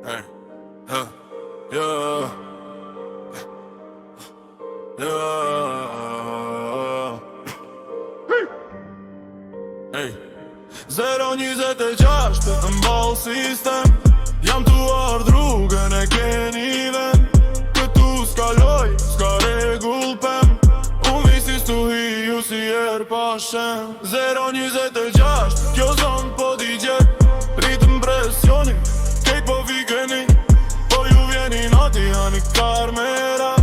Hey, huh, yeah, yeah. Hey, 026 të mball sistem. Jam tuar rrugën e keni ven. Këtu s'kaloj, s'ka regull pem. Unë visis tu hi ju si pa shem. 026, kjo zonë po t'i gjek. Ritëm presionin, kejt po vikeni. Po ju vjeni nati janë i karmera.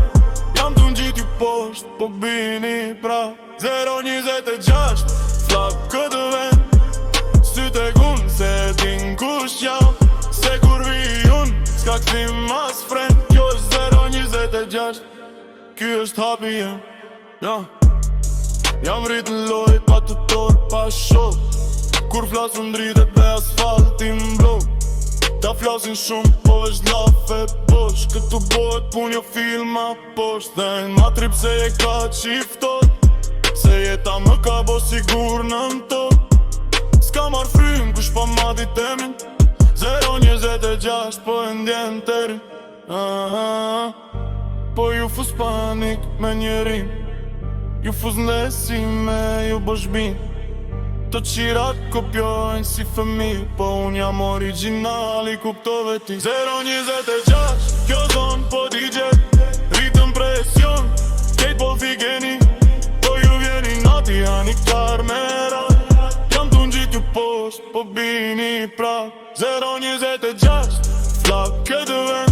Jam t'u n'gjit ju posht, po bini pra. 026, flak këtë ven. Syte kun se din kush jam. Se kur vi unë, s'ka këtim as fren. Kjo është 026, ky është hapi jem, ja. Jam rrit në loj, pa të torë, pa shok. Kur flasën dritë dhe asfaltin blok. Ta flasin shumë, po është lafe bosh. Këtu bohet pun jo filma posht. Dhe në matrip se je ka qiftot. Se jeta më ka bo sigur në top. S'ka marrë frym, kush pa mati temin. 026, po e ndjen terin. Po ju fus panik me njerin. Ju fus ndesime, ju boshbin. Të qirat kopjojnë si fëmi. Po unë jam originali, kuptove ti. 026, kjo zonë po t'i gjet. Ritëm presion, kejt po fikeni. Po ju vjeni nati janë i karmera. Jam t'u n'gjit ju posht, po bini pra. 026, flak këtë ven.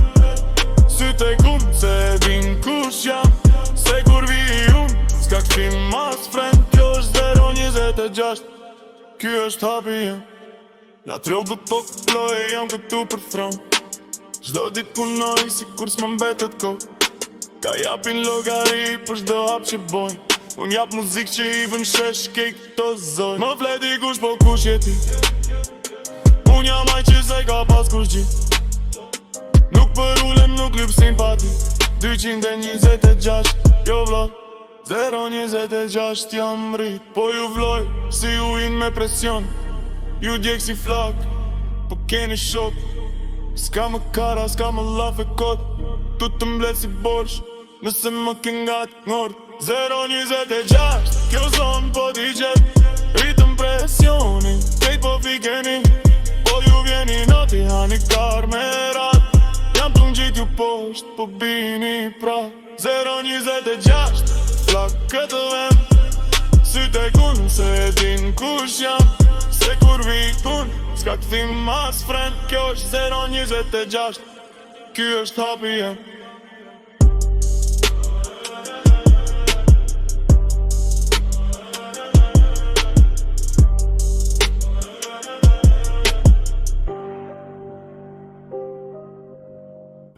Syte kun se din kush jam. Se kur vi unë, s'ka këtim mas fren. Kjo është 026, ky është hapi jem. La trobë po këploj, jam këtu për thron. Çdo dit punoj, si kur s'ma mbetet kohë. Ka japin logari për çdo hap që bojnë. Unë jap muzik që i vën shesh kej këto zoj. Më fleti kush po kush jeti. Unë jam aj që se ka pas kush gjit. Nuk për ulem, nuk lyp simpati. 226, jo vlot. 026 jam rrit. Po ju vloj, si u in me presion. Ju djek si flak, po keni shok. S'ka më kara, s'ka më laf e kot. Tu të mblet si borsh, nëse më këngat ngort. 026, kjo zonë po t'i gjet. Ritëm presionin, kejt po fikeni. Po ju vjeni nati janë i karmerat. Jam t'u n'gjit ju posht, po bini pra. 026, flak këtë ven. Syte kun se din kush jam. Se kur vi kun, s'ka këthim mas fren. Kjo është 026, ky është hapi jem.